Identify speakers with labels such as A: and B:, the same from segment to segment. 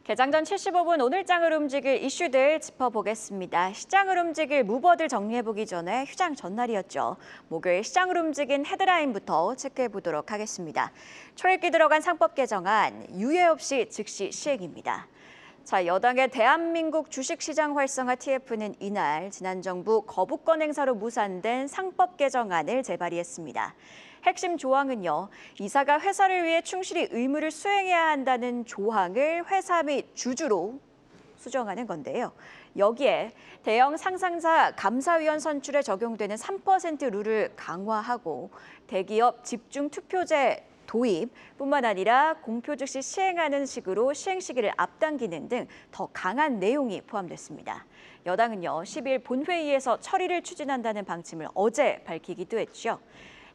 A: 개장 전 75분 오늘장을 움직일 이슈들 짚어보겠습니다. 시장을 움직일 무버들 정리해보기 전에 휴장 전날이었죠. 목요일 시장을 움직인 헤드라인부터 체크해보도록 하겠습니다. 초읽기 들어간 상법 개정안 유예 없이 즉시 시행입니다. 자, 여당의 대한민국 주식시장 활성화 TF는 이날 지난 정부 거부권 행사로 무산된 상법 개정안을 재발의했습니다. 핵심 조항은요, 이사가 회사를 위해 충실히 의무를 수행해야 한다는 조항을 회사 및 주주로 수정하는 건데요. 여기에 대형 상상사 감사위원 선출에 적용되는 3% 룰을 강화하고 대기업 집중 투표제 도입뿐만 아니라 공표 즉시 시행하는 식으로 시행 시기를 앞당기는 등 더 강한 내용이 포함됐습니다. 여당은요, 10일 본회의에서 처리를 추진한다는 방침을 어제 밝히기도 했죠.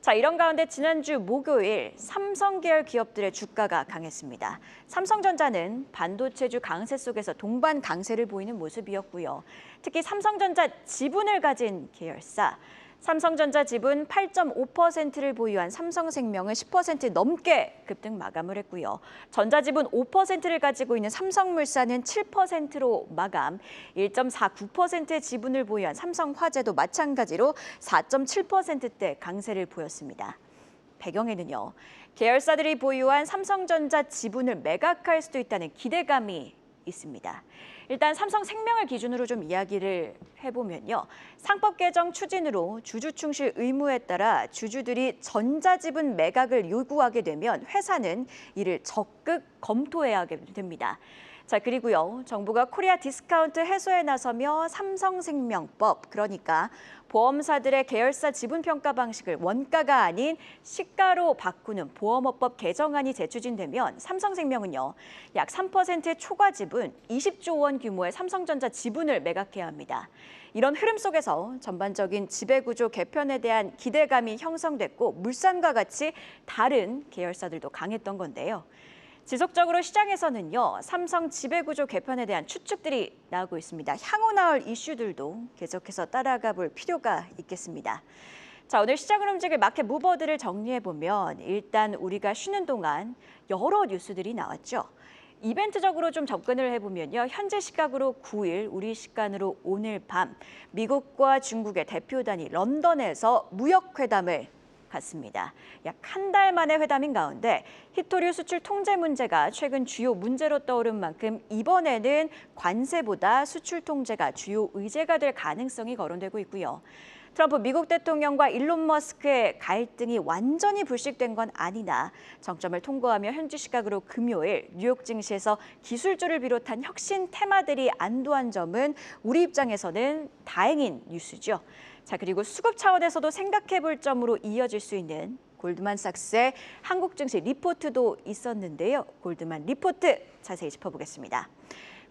A: 자, 이런 가운데 지난주 목요일 삼성 계열 기업들의 주가가 강했습니다. 삼성전자는 반도체주 강세 속에서 동반 강세를 보이는 모습이었고요. 특히 삼성전자 지분을 가진 계열사, 삼성전자 지분 8.5%를 보유한 삼성생명은 10% 넘게 급등 마감을 했고요. 전자지분 5%를 가지고 있는 삼성물산은 7%로 마감, 1.49%의 지분을 보유한 삼성화재도 마찬가지로 4.7%대 강세를 보였습니다. 배경에는요, 계열사들이 보유한 삼성전자 지분을 매각할 수도 있다는 기대감이 있습니다. 일단 삼성생명을 기준으로 좀 이야기를 해보면요. 상법 개정 추진으로 주주 충실 의무에 따라 주주들이 전자지분 매각을 요구하게 되면 회사는 이를 적극 검토해야 하게 됩니다. 자, 그리고요, 정부가 코리아 디스카운트 해소에 나서며 삼성생명법, 그러니까 보험사들의 계열사 지분 평가 방식을 원가가 아닌 시가로 바꾸는 보험업법 개정안이 재추진되면 삼성생명은요, 약 3%의 초과 지분 20조 원 규모의 삼성전자 지분을 매각해야 합니다. 이런 흐름 속에서 전반적인 지배구조 개편에 대한 기대감이 형성됐고 물산과 같이 다른 계열사들도 강했던 건데요. 지속적으로 시장에서는요, 삼성 지배구조 개편에 대한 추측들이 나오고 있습니다. 향후 나올 이슈들도 계속해서 따라가 볼 필요가 있겠습니다. 자, 오늘 시장을 움직일 마켓 무버들을 정리해보면 일단 우리가 쉬는 동안 여러 뉴스들이 나왔죠. 이벤트적으로 좀 접근을 해보면요. 현재 시각으로 9일, 우리 시간으로 오늘 밤 미국과 중국의 대표단이 런던에서 무역회담을 갔습니다. 약 한 달 만의 회담인 가운데 히토류 수출 통제 문제가 최근 주요 문제로 떠오른 만큼 이번에는 관세보다 수출 통제가 주요 의제가 될 가능성이 거론되고 있고요. 트럼프 미국 대통령과 일론 머스크의 갈등이 완전히 불식된 건 아니나 정점을 통과하며 현지 시각으로 금요일 뉴욕 증시에서 기술주를 비롯한 혁신 테마들이 안도한 점은 우리 입장에서는 다행인 뉴스죠. 자, 그리고 수급 차원에서도 생각해 볼 점으로 이어질 수 있는 골드만삭스의 한국 증시 리포트도 있었는데요. 골드만 리포트 자세히 짚어보겠습니다.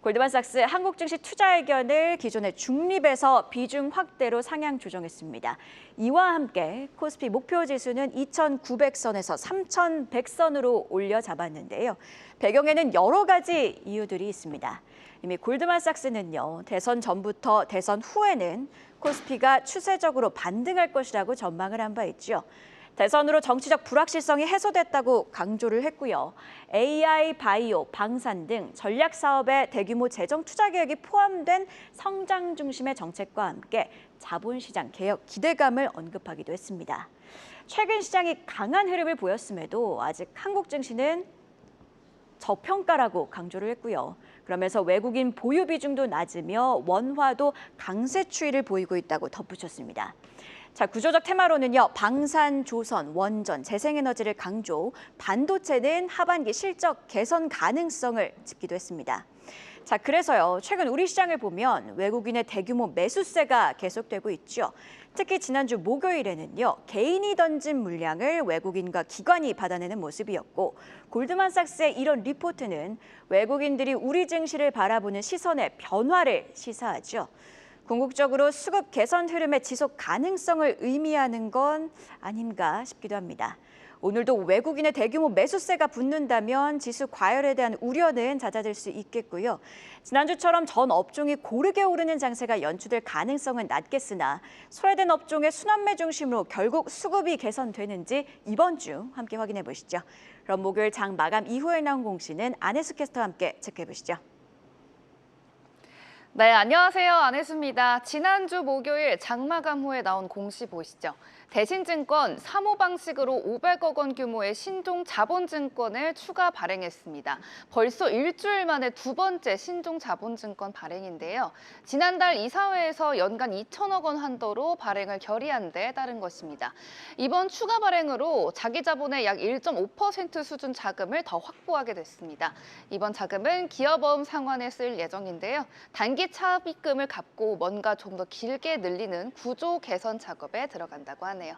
A: 골드만삭스 한국 증시 투자 의견을 기존의 중립에서 비중 확대로 상향 조정했습니다. 이와 함께 코스피 목표 지수는 2,900선에서 3,100선으로 올려 잡았는데요. 배경에는 여러 가지 이유들이 있습니다. 이미 골드만삭스는요, 대선 전부터 대선 후에는 코스피가 추세적으로 반등할 것이라고 전망을 한 바 있죠. 대선으로 정치적 불확실성이 해소됐다고 강조를 했고요. AI, 바이오, 방산 등 전략 사업에 대규모 재정 투자 계획이 포함된 성장 중심의 정책과 함께 자본시장 개혁 기대감을 언급하기도 했습니다. 최근 시장이 강한 흐름을 보였음에도 아직 한국 증시는 저평가라고 강조를 했고요. 그러면서 외국인 보유 비중도 낮으며 원화도 강세 추이를 보이고 있다고 덧붙였습니다. 자, 구조적 테마로는요, 방산, 조선, 원전, 재생에너지를 강조, 반도체는 하반기 실적 개선 가능성을 짚기도 했습니다. 자, 그래서요, 최근 우리 시장을 보면 외국인의 대규모 매수세가 계속되고 있죠. 특히 지난주 목요일에는요, 개인이 던진 물량을 외국인과 기관이 받아내는 모습이었고, 골드만삭스의 이런 리포트는 외국인들이 우리 증시를 바라보는 시선의 변화를 시사하죠. 궁극적으로 수급 개선 흐름의 지속 가능성을 의미하는 건 아닌가 싶기도 합니다. 오늘도 외국인의 대규모 매수세가 붙는다면 지수 과열에 대한 우려는 잦아들 수 있겠고요. 지난주처럼 전 업종이 고르게 오르는 장세가 연출될 가능성은 낮겠으나 소외된 업종의 순환매 중심으로 결국 수급이 개선되는지 이번 주 함께 확인해 보시죠. 그럼 목요일 장 마감 이후에 나온 공시는 안혜수 캐스터와 함께 체크해 보시죠.
B: 네, 안녕하세요. 안혜수입니다. 지난주 목요일 장마감 후에 나온 공시 보시죠. 대신증권 3호 방식으로 500억 원 규모의 신종 자본증권을 추가 발행했습니다. 벌써 일주일 만에 두 번째 신종 자본증권 발행인데요. 지난달 이사회에서 연간 2천억 원 한도로 발행을 결의한 데 따른 것입니다. 이번 추가 발행으로 자기 자본의 약 1.5% 수준 자금을 더 확보하게 됐습니다. 이번 자금은 기업어음 상환에 쓸 예정인데요. 단기 차입금을 갚고 뭔가 좀 더 길게 늘리는 구조 개선 작업에 들어간다고 하네요.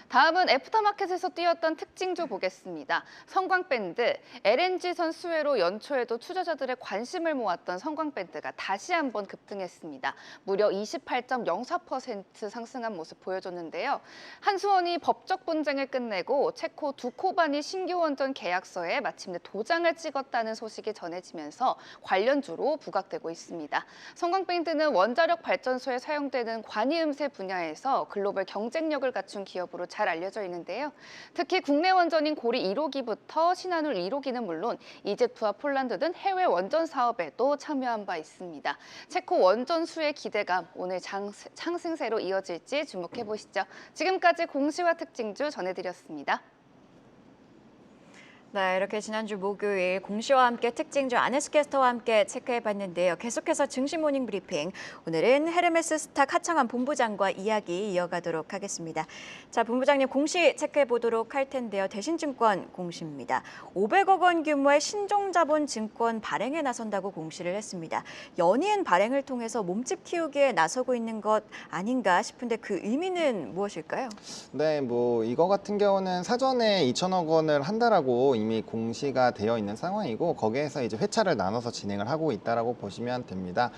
B: 다음은 애프터마켓에서 뛰었던 특징주 보겠습니다. 성광밴드, LNG선 수혜로 연초에도 투자자들의 관심을 모았던 성광밴드가 다시 한번 급등했습니다. 무려 28.04% 상승한 모습 보여줬는데요. 한수원이 법적 분쟁을 끝내고 체코 두코바니 신규 원전 계약서에 마침내 도장을 찍었다는 소식이 전해지면서 관련주로 부각되고 있습니다. 성광밴드는 원자력 발전소에 사용되는 관이음새 분야에서 글로벌 경쟁력을 갖춘 기업으로 잘 알려져 있는데요. 특히 국내 원전인 고리 1호기부터 신한울 1호기는 물론 이집트와 폴란드 등 해외 원전 사업에도 참여한 바 있습니다. 체코 원전 수의 기대감 오늘 상승세로 이어질지 주목해 보시죠. 지금까지 공시와 특징주 전해드렸습니다.
A: 네, 이렇게 지난주 목요일 공시와 함께 특징주 안혜수 캐스터와 함께 체크해봤는데요. 계속해서 증시 모닝 브리핑. 오늘은 헤르메스 스탁 하창환 본부장과 이야기 이어가도록 하겠습니다. 자, 본부장님 공시 체크해보도록 할 텐데요. 대신증권 공시입니다. 500억 원 규모의 신종자본증권 발행에 나선다고 공시를 했습니다. 연이은 발행을 통해서 몸집 키우기에 나서고 있는 것 아닌가 싶은데 그 의미는 무엇일까요?
C: 네, 뭐 이거 같은 경우는 사전에 2천억 원을 한다라고 이미 공시가 되어 있는 상황이고 거기에서 이제 회차를 나눠서 진행을 하고 있다라고 보시면 됩니다.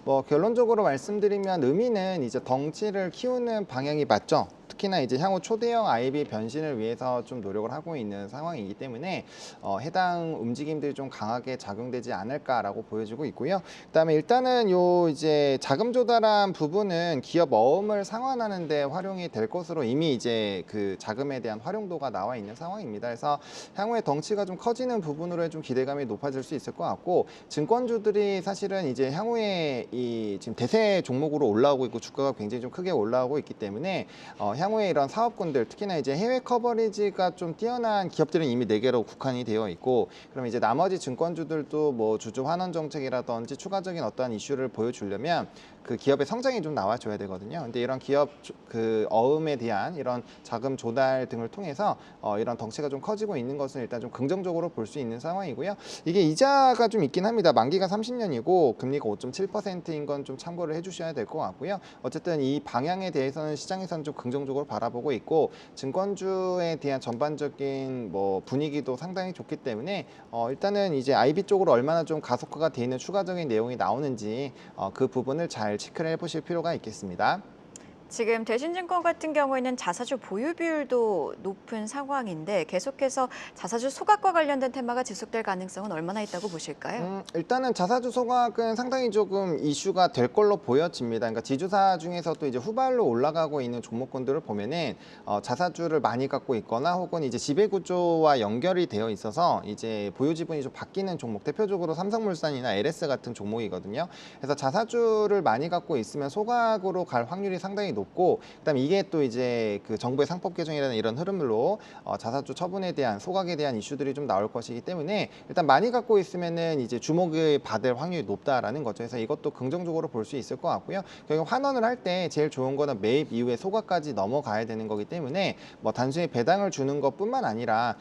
C: 뭐 결론적으로 말씀드리면 의미는 이제 덩치를 키우는 방향이 맞죠. 특히나 이제 향후 초대형 IB 변신을 위해서 좀 노력을 하고 있는 상황이기 때문에 해당 움직임들이 좀 강하게 작용되지 않을까라고 보여지고 있고요. 그다음에 일단은 요 이제 자금 조달한 부분은 기업 어음을 상환하는 데 활용이 될 것으로 이미 이제 그 자금에 대한 활용도가 나와 있는 상황입니다. 그래서 향후에 덩치가 좀 커지는 부분으로 좀 기대감이 높아질 수 있을 것 같고 증권주들이 사실은 이제 향후에 이 지금 대세 종목으로 올라오고 있고 주가가 굉장히 좀 크게 올라오고 있기 때문에 향후에 이런 사업군들 특히나 이제 해외 커버리지가 좀 뛰어난 기업들은 이미 4개로 국한이 되어 있고 그럼 이제 나머지 증권주들도 뭐 주주 환원 정책이라든지 추가적인 어떠한 이슈를 보여주려면 그 기업의 성장이 좀 나와줘야 되거든요. 근데 이런 기업 그 어음에 대한 이런 자금 조달 등을 통해서 이런 덩치가 좀 커지고 있는 것은 일단 좀 긍정적으로 볼 수 있는 상황이고요. 이게 이자가 좀 있긴 합니다. 만기가 30년이고 금리가 5.7%인 건 좀 참고를 해주셔야 될 것 같고요. 어쨌든 이 방향에 대해서는 시장에서는 좀 긍정적으로 바라보고 있고 증권주에 대한 전반적인 뭐 분위기도 상당히 좋기 때문에 일단은 이제 IB 쪽으로 얼마나 좀 가속화가 돼 있는 추가적인 내용이 나오는지 그 부분을 잘 체크를 해보실 필요가 있겠습니다.
A: 지금 대신증권 같은 경우에는 자사주 보유 비율도 높은 상황인데 계속해서 자사주 소각과 관련된 테마가 지속될 가능성은 얼마나 있다고 보실까요?
C: 일단은 자사주 소각은 상당히 조금 이슈가 될 걸로 보여집니다. 그러니까 지주사 중에서도 이제 후발로 올라가고 있는 종목군들을 보면은 자사주를 많이 갖고 있거나 혹은 이제 지배구조와 연결이 되어 있어서 이제 보유 지분이 좀 바뀌는 종목, 대표적으로 삼성물산이나 LS 같은 종목이거든요. 그래서 자사주를 많이 갖고 있으면 소각으로 갈 확률이 상당히 높고 그다음에 이게 또 이제 그 정부의 상법 개정이라는 이런 흐름으로 자사주 처분에 대한 소각에 대한 이슈들이 좀 나올 것이기 때문에 일단 많이 갖고 있으면은 이제 주목을 받을 확률이 높다라는 거죠. 그래서 이것도 긍정적으로 볼 수 있을 것 같고요. 결국 환원을 할 때 제일 좋은 거는 매입 이후에 소각까지 넘어가야 되는 거기 때문에 뭐 단순히 배당을 주는 것뿐만 아니라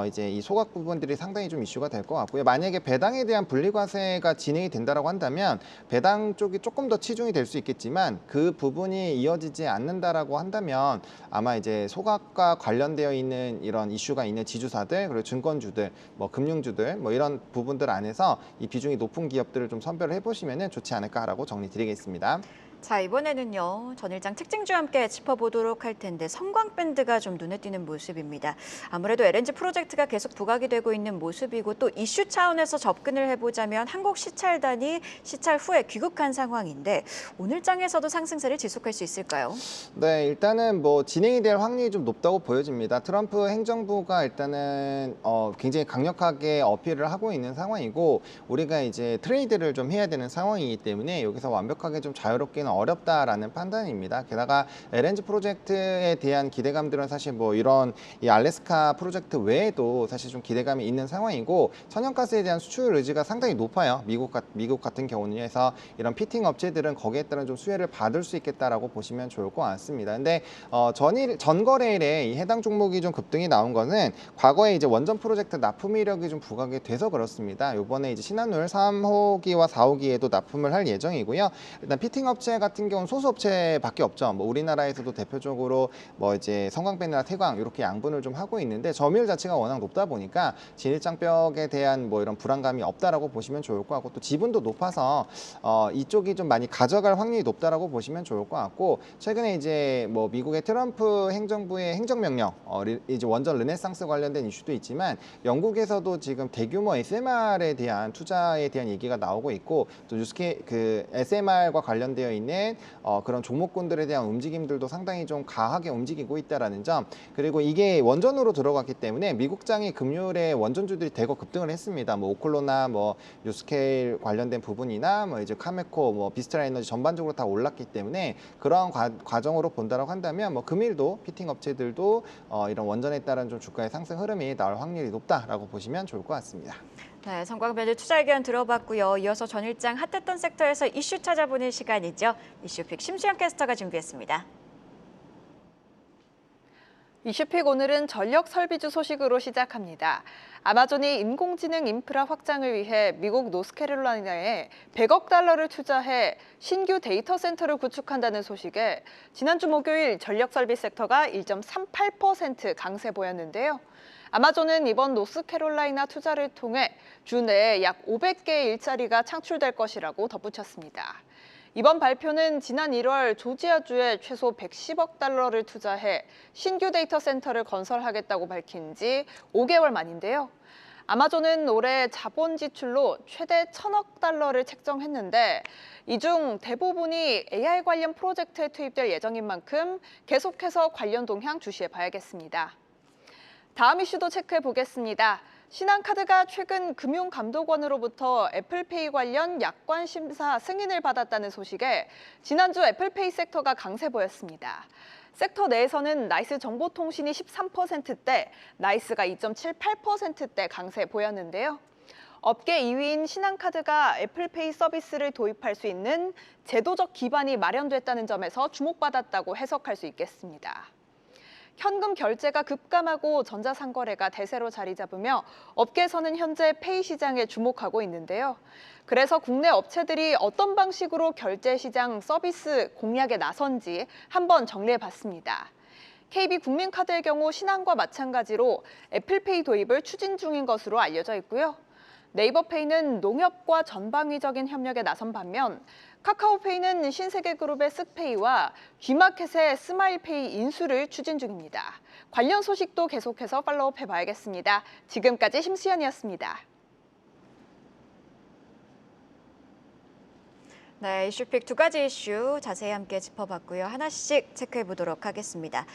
C: 이제 이 소각 부분들이 상당히 좀 이슈가 될 것 같고요. 만약에 배당에 대한 분리과세가 진행이 된다라고 한다면 배당 쪽이 조금 더 치중이 될 수 있겠지만 그 부분이 이어지지 않는다라고 한다면 아마 이제 소각과 관련되어 있는 이런 이슈가 있는 지주사들 그리고 증권주들 뭐 금융주들 뭐 이런 부분들 안에서 이 비중이 높은 기업들을 좀 선별을 해보시면 좋지 않을까라고 정리드리겠습니다.
A: 자, 이번에는요. 전일장 특징주와 함께 짚어보도록 할 텐데 성광밴드가 좀 눈에 띄는 모습입니다. 아무래도 LNG 프로젝트가 계속 부각이 되고 있는 모습이고 또 이슈 차원에서 접근을 해보자면 한국 시찰단이 시찰 후에 귀국한 상황인데 오늘장에서도 상승세를 지속할 수 있을까요?
C: 네, 일단은 뭐 진행이 될 확률이 좀 높다고 보여집니다. 트럼프 행정부가 일단은 굉장히 강력하게 어필을 하고 있는 상황이고 우리가 이제 트레이드를 좀 해야 되는 상황이기 때문에 여기서 완벽하게 좀 자유롭게는 어렵다라는 판단입니다. 게다가 LNG 프로젝트에 대한 기대감들은 사실 뭐 이런 이 알래스카 프로젝트 외에도 사실 좀 기대감이 있는 상황이고 천연가스에 대한 수출 의지가 상당히 높아요. 미국 같은 경우는 해서 이런 피팅 업체들은 거기에 따른 좀 수혜를 받을 수 있겠다라고 보시면 좋을 것 같습니다. 근데 전거래일에 이 해당 종목이 좀 급등이 나온 거는 과거에 이제 원전 프로젝트 납품 이력이 좀 부각이 돼서 그렇습니다. 이번에 이제 신한울 3호기와 4호기에도 납품을 할 예정이고요. 일단 피팅 업체 같은 경우는 소수 업체밖에 없죠. 뭐 우리나라에서도 대표적으로 뭐 이제 성광밴드나 태광 이렇게 양분을 좀 하고 있는데 점유율 자체가 워낙 높다 보니까 진입장벽에 대한 뭐 이런 불안감이 없다라고 보시면 좋을 것 같고 또 지분도 높아서 이쪽이 좀 많이 가져갈 확률이 높다라고 보시면 좋을 것 같고 최근에 이제 뭐 미국의 트럼프 행정부의 행정명령 이제 원전 르네상스 관련된 이슈도 있지만 영국에서도 지금 대규모 SMR에 대한 투자에 대한 얘기가 나오고 있고 또 SMR과 관련되어 있는 그런 종목군들에 대한 움직임들도 상당히 좀 강하게 움직이고 있다라는 점 그리고 이게 원전으로 들어갔기 때문에 미국장의 금요일에 원전주들이 대거 급등을 했습니다. 뭐 오클로나 뭐 뉴스케일 관련된 부분이나 뭐 이제 카메코 뭐 비스트라 에너지 전반적으로 다 올랐기 때문에 그러한 과정으로 본다라고 한다면 뭐 금일도 피팅 업체들도 이런 원전에 따른 좀 주가의 상승 흐름이 나올 확률이 높다라고 보시면 좋을 것 같습니다.
A: 네, 성광밴드 투자 의견 들어봤고요. 이어서 전일장 핫했던 섹터에서 이슈 찾아보는 시간이죠. 이슈픽 심수영 캐스터가 준비했습니다.
B: 이슈픽 오늘은 전력 설비주 소식으로 시작합니다. 아마존이 인공지능 인프라 확장을 위해 미국 노스캐롤라이나에 100억 달러를 투자해 신규 데이터 센터를 구축한다는 소식에 지난주 목요일 전력 설비 섹터가 1.38% 강세 보였는데요. 아마존은 이번 노스캐롤라이나 투자를 통해 주 내에 약 500개의 일자리가 창출될 것이라고 덧붙였습니다. 이번 발표는 지난 1월 조지아주에 최소 110억 달러를 투자해 신규 데이터 센터를 건설하겠다고 밝힌 지 5개월 만인데요. 아마존은 올해 자본 지출로 최대 1,000억 달러를 책정했는데 이 중 대부분이 AI 관련 프로젝트에 투입될 예정인 만큼 계속해서 관련 동향 주시해 봐야겠습니다. 다음 이슈도 체크해 보겠습니다. 신한카드가 최근 금융감독원으로부터 애플페이 관련 약관 심사 승인을 받았다는 소식에 지난주 애플페이 섹터가 강세 보였습니다. 섹터 내에서는 나이스 정보통신이 13%대, 나이스가 2.78%대 강세 보였는데요. 업계 2위인 신한카드가 애플페이 서비스를 도입할 수 있는 제도적 기반이 마련됐다는 점에서 주목받았다고 해석할 수 있겠습니다. 현금 결제가 급감하고 전자상거래가 대세로 자리 잡으며 업계에서는 현재 페이 시장에 주목하고 있는데요. 그래서 국내 업체들이 어떤 방식으로 결제 시장 서비스 공략에 나선지 한번 정리해봤습니다. KB국민카드의 경우 신한과 마찬가지로 애플페이 도입을 추진 중인 것으로 알려져 있고요. 네이버페이는 농협과 전방위적인 협력에 나선 반면 카카오페이는 신세계그룹의 쓱페이와 G마켓의 스마일페이 인수를 추진 중입니다. 관련 소식도 계속해서 팔로우업 해봐야겠습니다. 지금까지 심수연이었습니다.
A: 네, 이슈픽 두 가지 이슈 자세히 함께 짚어봤고요. 하나씩 체크해 보도록 하겠습니다.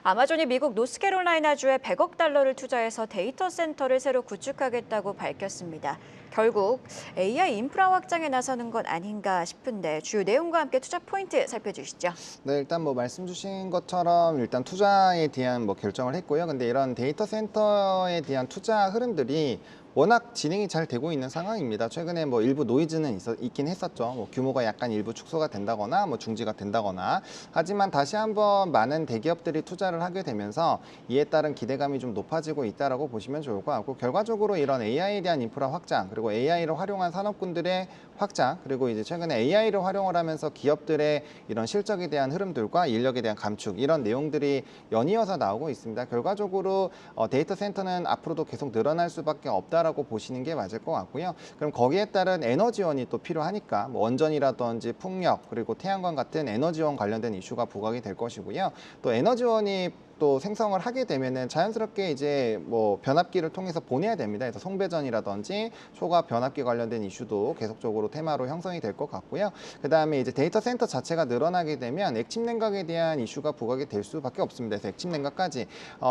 A: 아마존이 미국 노스캐롤라이나주에 100억 달러를 투자해서 데이터 센터를 새로 구축하겠다고 밝혔습니다. 결국 AI 인프라 확장에 나서는 것 아닌가 싶은데 주요 내용과 함께 투자 포인트 살펴주시죠.
C: 네, 일단 뭐 말씀 주신 것처럼 일단 투자에 대한 뭐 결정을 했고요. 근데 이런 데이터 센터에 대한 투자 흐름들이 워낙 진행이 잘 되고 있는 상황입니다. 최근에 뭐 일부 노이즈는 있긴 했었죠. 뭐 규모가 약간 일부 축소가 된다거나 뭐 중지가 된다거나. 하지만 다시 한번 많은 대기업들이 투자를 하게 되면서 이에 따른 기대감이 좀 높아지고 있다라고 보시면 좋을 것 같고 결과적으로 이런 AI에 대한 인프라 확장 그리고 AI를 활용한 산업군들의 확장 그리고 이제 최근에 AI를 활용을 하면서 기업들의 이런 실적에 대한 흐름들과 인력에 대한 감축 이런 내용들이 연이어서 나오고 있습니다. 결과적으로 데이터 센터는 앞으로도 계속 늘어날 수밖에 없다라고 있다라고 보시는 게 맞을 것 같고요. 그럼 거기에 따른 에너지원이 또 필요하니까 뭐 원전이라든지 풍력 그리고 태양광 같은 에너지원 관련된 이슈가 부각이 될 것이고요. 또 에너지원이 또 생성을 하게 되면은 자연스럽게 이제 뭐 변압기를 통해서 보내야 됩니다. 그래서 송배전이라든지 초과 변압기 관련된 이슈도 계속적으로 테마로 형성이 될 것 같고요. 그다음에 이제 데이터 센터 자체가 늘어나게 되면 액침 냉각에 대한 이슈가 부각이 될 수밖에 없습니다. 그래서 액침 냉각까지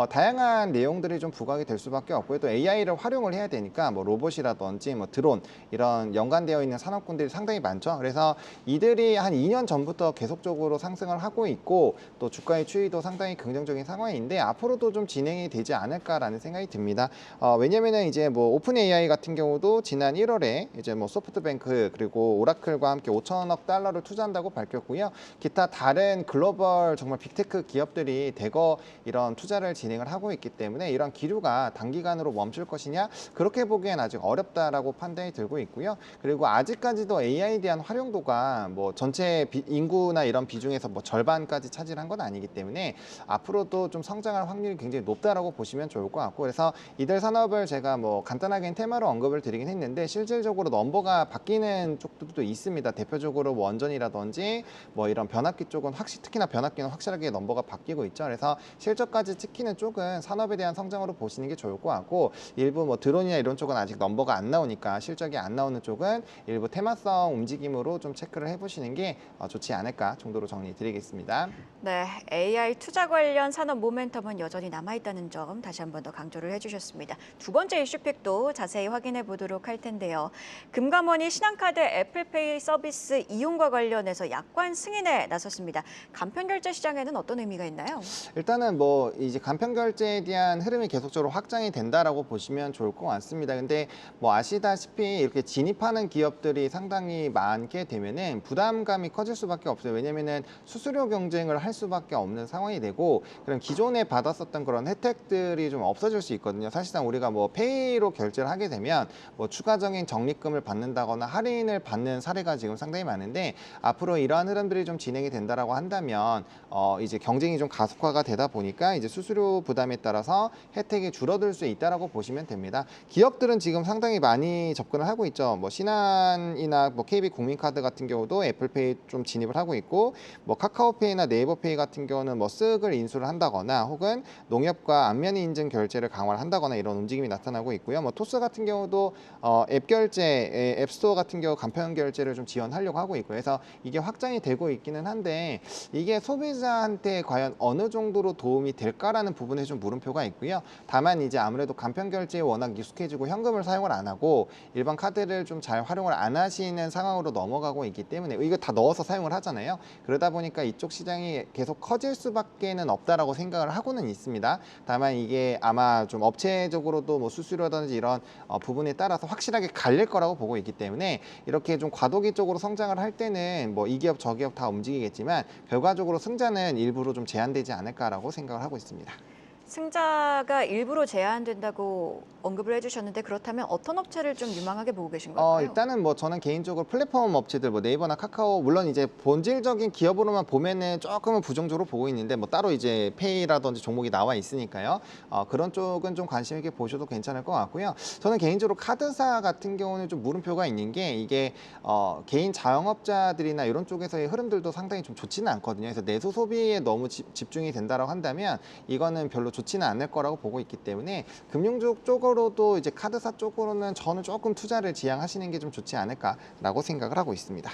C: 다양한 내용들이 좀 부각이 될 수밖에 없고요. 또 AI를 활용을 해야 되니까 뭐 로봇이라든지 뭐 드론 이런 연관되어 있는 산업군들이 상당히 많죠. 그래서 이들이 한 2년 전부터 계속적으로 상승을 하고 있고 또 주가의 추이도 상당히 긍정적인 상황인데 앞으로도 좀 진행이 되지 않을까라는 생각이 듭니다. 왜냐면은 이제 뭐 오픈 AI 같은 경우도 지난 1월에 이제 뭐 소프트뱅크 그리고 오라클과 함께 5천억 달러를 투자한다고 밝혔고요. 기타 다른 글로벌 정말 빅테크 기업들이 대거 이런 투자를 진행을 하고 있기 때문에 이런 기류가 단기간으로 멈출 것이냐 그렇게 보기엔 아직 어렵다라고 판단이 들고 있고요. 그리고 아직까지도 AI에 대한 활용도가 뭐 전체 인구나 이런 비중에서 뭐 절반까지 차지한 건 아니기 때문에 앞으로도 좀 성장할 확률이 굉장히 높다라고 보시면 좋을 것 같고 그래서 이들 산업을 제가 뭐 간단하게 테마로 언급을 드리긴 했는데 실질적으로 넘버가 바뀌는 쪽들도 있습니다. 대표적으로 원전이라든지 뭐 이런 변압기 쪽은 특히나 변압기는 확실하게 넘버가 바뀌고 있죠. 그래서 실적까지 찍히는 쪽은 산업에 대한 성장으로 보시는 게 좋을 것 같고 일부 뭐 드론이나 이런 쪽은 아직 넘버가 안 나오니까 실적이 안 나오는 쪽은 일부 테마성 움직임으로 좀 체크를 해보시는 게 좋지 않을까 정도로 정리드리겠습니다.
A: 네, AI 투자 관련 산업 모멘텀은 여전히 남아있다는 점 다시 한 번 더 강조를 해주셨습니다. 두 번째 이슈픽도 자세히 확인해 보도록 할 텐데요. 금감원이 신한카드 애플페이 서비스 이용과 관련해서 약관 승인에 나섰습니다. 간편결제 시장에는 어떤 의미가 있나요?
C: 일단은 뭐 이제 간편 결제에 대한 흐름이 계속적으로 확장이 된다라고 보시면 좋을 것 같습니다. 근데 뭐 아시다시피 이렇게 진입하는 기업들이 상당히 많게 되면은 부담감이 커질 수밖에 없어요. 왜냐면은 수수료 경쟁을 할 수밖에 없는 상황이 되고 그럼 기존에 받았었던 그런 혜택들이 좀 없어질 수 있거든요. 사실상 우리가 뭐 페이로 결제를 하게 되면 뭐 추가적인 적립금을 받는다거나 할인을 받는 사례가 지금 상당히 많은데 앞으로 이러한 흐름들이 좀 진행이 된다라고 한다면 이제 경쟁이 좀 가속화가 되다 보니까 이제 수수료 부담에 따라서 혜택이 줄어들 수 있다라고 보시면 됩니다. 기업들은 지금 상당히 많이 접근을 하고 있죠. 뭐 신한이나 뭐 KB국민카드 같은 경우도 애플페이 좀 진입을 하고 있고 뭐 카카오페이나 네이버페이 같은 경우는 뭐 쓱을 인수를 한다거나 혹은 농협과 안면 인증 결제를 강화를 한다거나 이런 움직임이 나타나고 있고요. 뭐 토스 같은 경우도 앱 결제, 앱스토어 같은 경우 간편 결제를 좀 지원하려고 하고 있고요. 그래서 이게 확장이 되고 있기는 한데 이게 소비자한테 과연 어느 정도로 도움이 될까라는 부분에 좀 물음표가 있고요. 다만 이제 아무래도 간편 결제에 워낙 익숙해지고 현금을 사용을 안 하고 일반 카드를 좀 잘 활용을 안 하시는 상황으로 넘어가고 있기 때문에 이거 다 넣어서 사용을 하잖아요. 그러다 보니까 이쪽 시장이 계속 커질 수밖에는 없다라고 생각을 하고는 있습니다. 다만 이게 아마 좀 업체적으로도 뭐 수수료라든지 이런 부분에 따라서 확실하게 갈릴 거라고 보고 있기 때문에 이렇게 좀 과도기적으로 성장을 할 때는 뭐 이 기업 저 기업 다 움직이겠지만 결과적으로 승자는 일부러 좀 제한되지 않을까라고 생각을 하고 있습니다.
A: 승자가 일부러 제한된다고 언급을 해주셨는데 그렇다면 어떤 업체를 좀 유망하게 보고 계신 걸까요?
C: 일단은 뭐 저는 개인적으로 플랫폼 업체들 뭐 네이버나 카카오 물론 이제 본질적인 기업으로만 보면은 조금은 부정적으로 보고 있는데 뭐 따로 이제 페이라든지 종목이 나와 있으니까요. 그런 쪽은 좀 관심 있게 보셔도 괜찮을 것 같고요. 저는 개인적으로 카드사 같은 경우는 좀 물음표가 있는 게 이게 개인 자영업자들이나 이런 쪽에서의 흐름들도 상당히 좀 좋지는 않거든요. 그래서 내수 소비에 너무 집중이 된다라고 한다면 이거는 별로 좋지는 않을 거라고 보고 있기 때문에 금융주 쪽으로도 이제 카드사 쪽으로는 저는 조금 투자를 지양하시는 게 좀 좋지 않을까라고 생각을 하고 있습니다.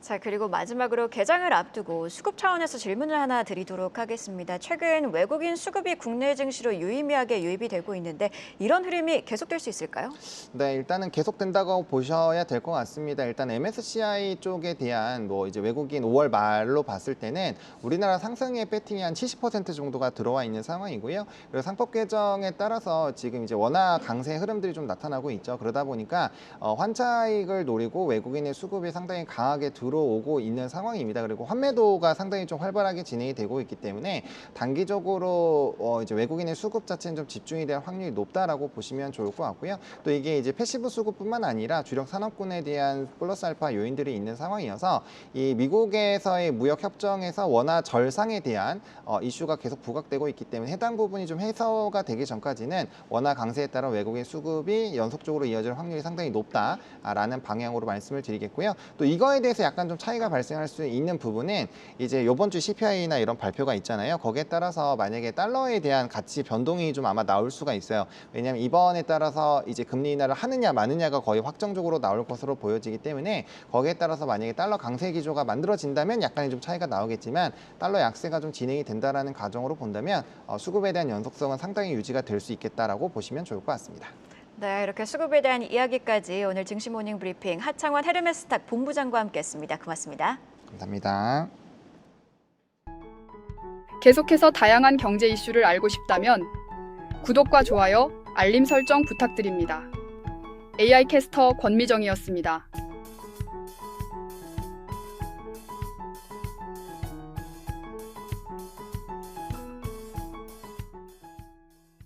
A: 자, 그리고 마지막으로 개장을 앞두고 수급 차원에서 질문을 하나 드리도록 하겠습니다. 최근 외국인 수급이 국내 증시로 유의미하게 유입이 되고 있는데 이런 흐름이 계속될 수 있을까요?
C: 네, 일단은 계속된다고 보셔야 될 것 같습니다. 일단 MSCI 쪽에 대한 뭐 이제 외국인 5월 말로 봤을 때는 우리나라 상승의 배팅이 한 70% 정도가 들어와 있는 상황이고요. 그리고 상법 개정에 따라서 지금 이제 워낙 강세 흐름들이 좀 나타나고 있죠. 그러다 보니까 환차익을 노리고 외국인의 수급이 상당히 강하게 들어오고 들어오고 있는 상황입니다. 그리고 환매도가 상당히 좀 활발하게 진행이 되고 있기 때문에 단기적으로 이제 외국인의 수급 자체는 좀 집중이 될 확률이 높다라고 보시면 좋을 것 같고요. 또 이게 이제 패시브 수급뿐만 아니라 주력 산업군에 대한 플러스 알파 요인들이 있는 상황이어서 이 미국에서의 무역 협정에서 원화 절상에 대한 이슈가 계속 부각되고 있기 때문에 해당 부분이 좀 해소가 되기 전까지는 원화 강세에 따라 외국인 수급이 연속적으로 이어질 확률이 상당히 높다라는 방향으로 말씀을 드리겠고요. 또 이거에 대해서 약간 좀 차이가 발생할 수 있는 부분은 이제 이번 주 CPI나 이런 발표가 있잖아요. 거기에 따라서 만약에 달러에 대한 가치 변동이 좀 아마 나올 수가 있어요. 왜냐하면 이번에 따라서 이제 금리 인하를 하느냐 마느냐가 거의 확정적으로 나올 것으로 보여지기 때문에 거기에 따라서 만약에 달러 강세 기조가 만들어진다면 약간의 좀 차이가 나오겠지만 달러 약세가 좀 진행이 된다라는 가정으로 본다면 수급에 대한 연속성은 상당히 유지가 될 수 있겠다라고 보시면 좋을 것 같습니다.
A: 네, 이렇게 수급에 대한 이야기까지 오늘 증시 모닝 브리핑 하창원 헤르메스탁 본부장과 함께했습니다. 고맙습니다.
C: 감사합니다.
D: 계속해서 다양한 경제 이슈를 알고 싶다면 구독과 좋아요, 알림 설정 부탁드립니다. AI 캐스터 권미정이었습니다.